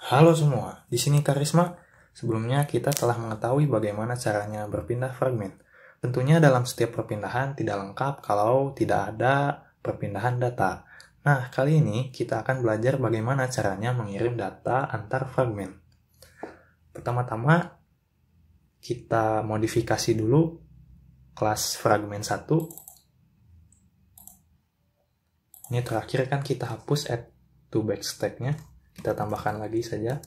Halo semua, di sini Karisma. Sebelumnya kita telah mengetahui bagaimana caranya berpindah fragmen. Tentunya dalam setiap perpindahan tidak lengkap kalau tidak ada perpindahan data. Nah, kali ini kita akan belajar bagaimana caranya mengirim data antar fragmen. Pertama-tama, kita modifikasi dulu kelas fragmen 1. Ini terakhir kan kita hapus add to backstack-nya. Kita tambahkan lagi saja.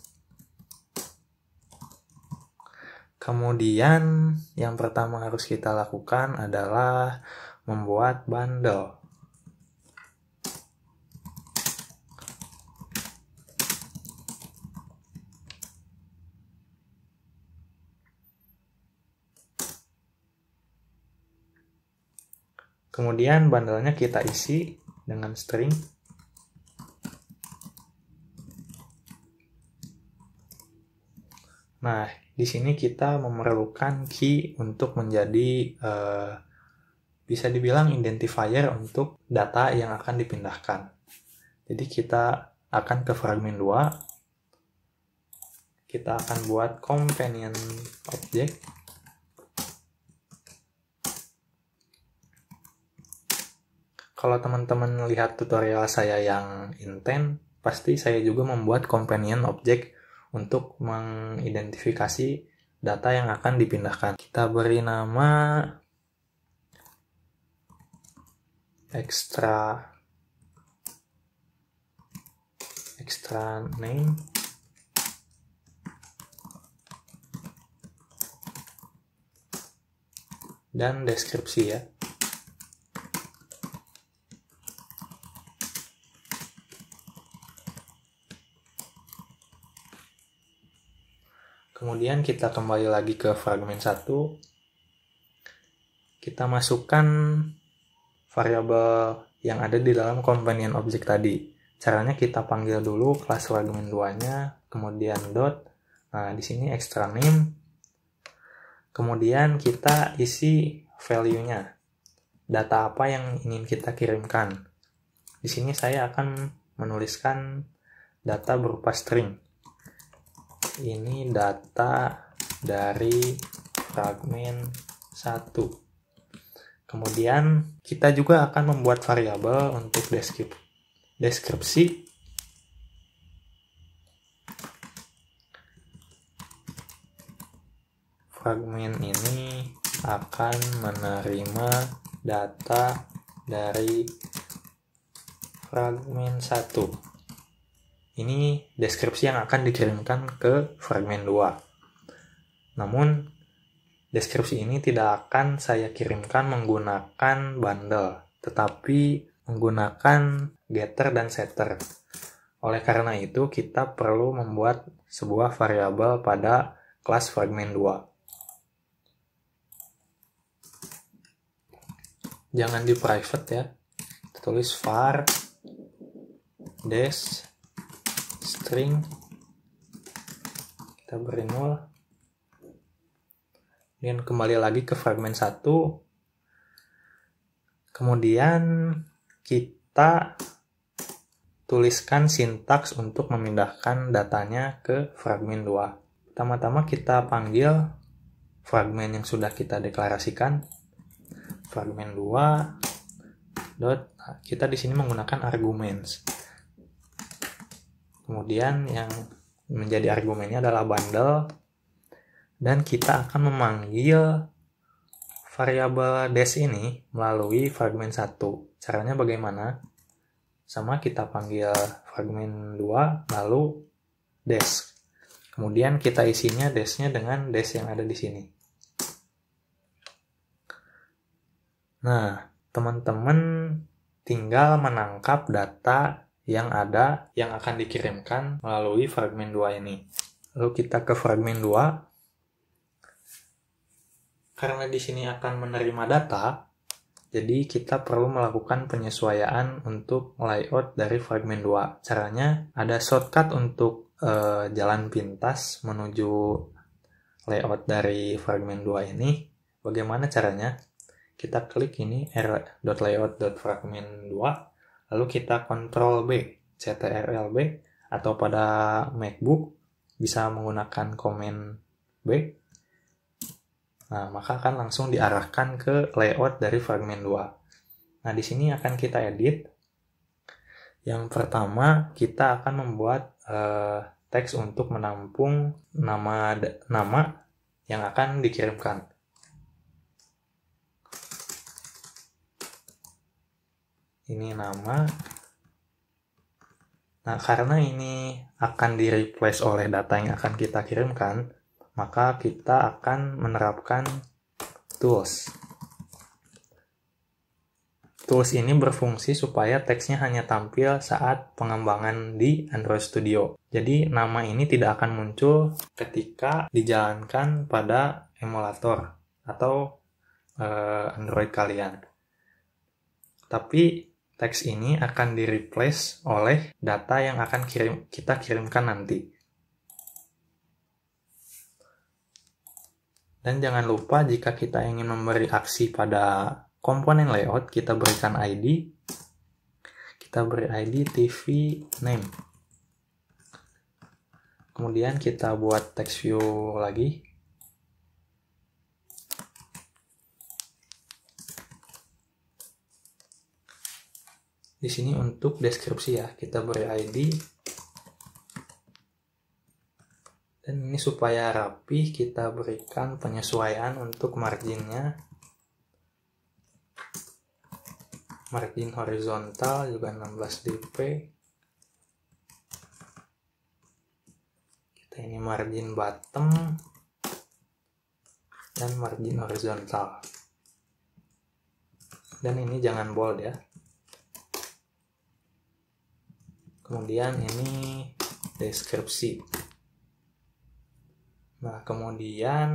Kemudian yang pertama harus kita lakukan adalah membuat bundle. Kemudian bundle-nya kita isi dengan string. Nah, di sini kita memerlukan key untuk menjadi bisa dibilang identifier untuk data yang akan dipindahkan. Jadi kita akan ke fragmen 2. Kita akan buat companion object. Kalau teman-teman lihat tutorial saya yang intent, pasti saya juga membuat companion object untuk mengidentifikasi data yang akan dipindahkan. Kita beri nama extra name dan deskripsi ya. Kemudian kita kembali lagi ke fragmen 1. Kita masukkan variabel yang ada di dalam companion object tadi. Caranya kita panggil dulu kelas fragmen 2-nya, kemudian dot. Nah, di sini extra name. Kemudian kita isi value-nya. Data apa yang ingin kita kirimkan. Di sini saya akan menuliskan data berupa string. Ini data dari fragmen 1. Kemudian kita juga akan membuat variabel untuk deskripsi. Fragmen ini akan menerima data dari fragmen 1. Ini deskripsi yang akan dikirimkan ke fragmen 2. Namun, deskripsi ini tidak akan saya kirimkan menggunakan bundle, tetapi menggunakan getter dan setter. Oleh karena itu, kita perlu membuat sebuah variabel pada kelas fragmen 2. Jangan di private ya. Kita tulis var des string, kita beri 0. Kemudian kembali lagi ke fragmen 1. Kemudian kita tuliskan sintaks untuk memindahkan datanya ke fragmen 2. Pertama-tama kita panggil fragmen yang sudah kita deklarasikan. Fragmen 2 dot, kita di sini menggunakan arguments. Kemudian yang menjadi argumennya adalah bundle, dan kita akan memanggil variabel des ini melalui fragmen 1. Caranya bagaimana? Sama, kita panggil fragmen 2 lalu des. Kemudian kita isinya desnya dengan des yang ada di sini. Nah, teman-teman tinggal menangkap data yang ada, yang akan dikirimkan melalui fragmen 2 ini. Lalu kita ke fragmen 2. Karena di sini akan menerima data, jadi kita perlu melakukan penyesuaian untuk layout dari fragmen 2. Caranya ada shortcut untuk jalan pintas menuju layout dari fragmen 2 ini. Bagaimana caranya? Kita klik ini r.layout.fragmen 2. Lalu kita Ctrl B, Ctrl B, atau pada MacBook bisa menggunakan Command B. Nah, maka akan langsung diarahkan ke layout dari fragmen 2. Nah, di sini akan kita edit. Yang pertama, kita akan membuat teks untuk menampung nama yang akan dikirimkan. Ini nama. Nah, karena ini akan di-replace oleh data yang akan kita kirimkan, maka kita akan menerapkan tools. Tools ini berfungsi supaya teksnya hanya tampil saat pengembangan di Android Studio. Jadi, nama ini tidak akan muncul ketika dijalankan pada emulator atau Android kalian. Tapi, teks ini akan di-replace oleh data yang akan kita kirimkan nanti. Dan jangan lupa jika kita ingin memberi aksi pada komponen layout, kita berikan ID. Kita beri ID TV name. Kemudian kita buat text view lagi. Di sini untuk deskripsi ya, kita beri ID. Dan ini supaya rapi, kita berikan penyesuaian untuk marginnya. Margin horizontal juga 16 dp. Kita ini margin bottom dan margin horizontal. Dan ini jangan bold ya. Kemudian ini deskripsi. Nah, kemudian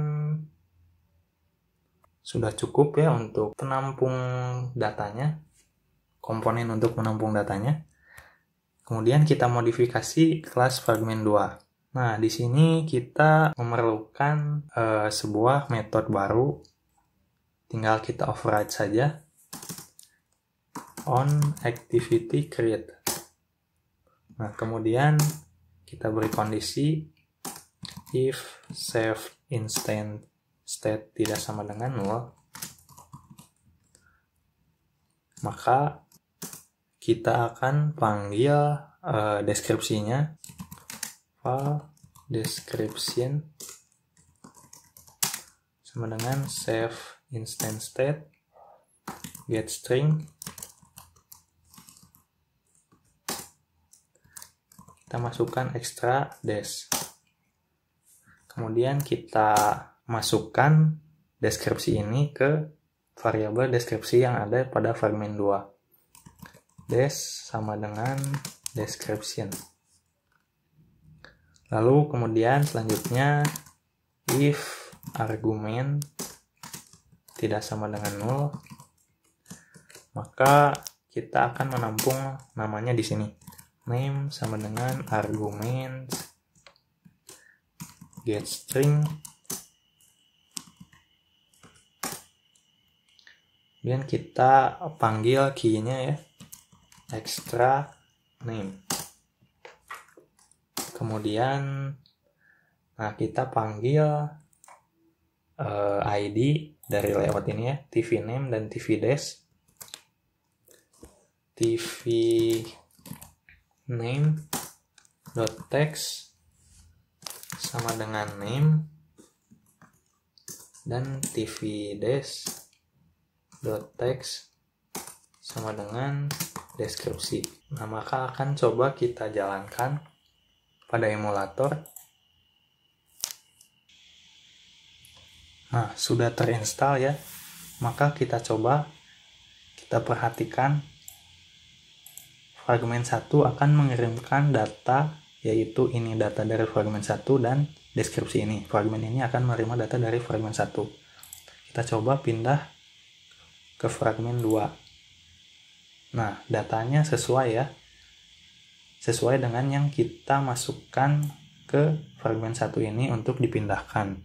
sudah cukup ya untuk penampung datanya, komponen untuk menampung datanya. Kemudian kita modifikasi kelas fragmen 2. Nah, di sini kita memerlukan sebuah metode baru. Tinggal kita override saja. On activity create. Nah, kemudian kita beri kondisi if save instant state tidak sama dengan 0, maka kita akan panggil deskripsinya file description sama dengan save instant state get string. Kita masukkan extra dash. Kemudian kita masukkan deskripsi ini ke variabel deskripsi yang ada pada fragmen 2. Dash sama dengan description. Lalu kemudian selanjutnya if argumen tidak sama dengan 0, maka kita akan menampung namanya di sini. Name sama dengan argumen get string. Kemudian kita panggil key-nya ya, extra name. Kemudian kita panggil ID dari layout ini ya, TV name dan TV dash. TV name dot text sama dengan name dan TV dash dot text sama dengan deskripsi. Nah, maka akan coba kita jalankan pada emulator. Nah, sudah terinstall ya. Maka kita coba, kita perhatikan fragmen 1 akan mengirimkan data, yaitu ini data dari fragmen 1 dan deskripsi ini. Fragmen ini akan menerima data dari fragmen 1. Kita coba pindah ke fragmen 2. Nah, datanya sesuai ya. Sesuai dengan yang kita masukkan ke fragmen 1 ini untuk dipindahkan.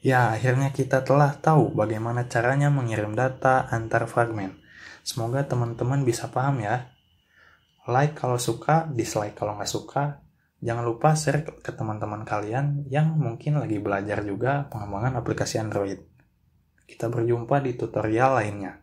Ya, akhirnya kita telah tahu bagaimana caranya mengirim data antar fragmen. Semoga teman-teman bisa paham ya. like kalau suka, dislike kalau nggak suka. Jangan lupa share ke teman-teman kalian yang mungkin lagi belajar juga pengembangan aplikasi Android. Kita berjumpa di tutorial lainnya.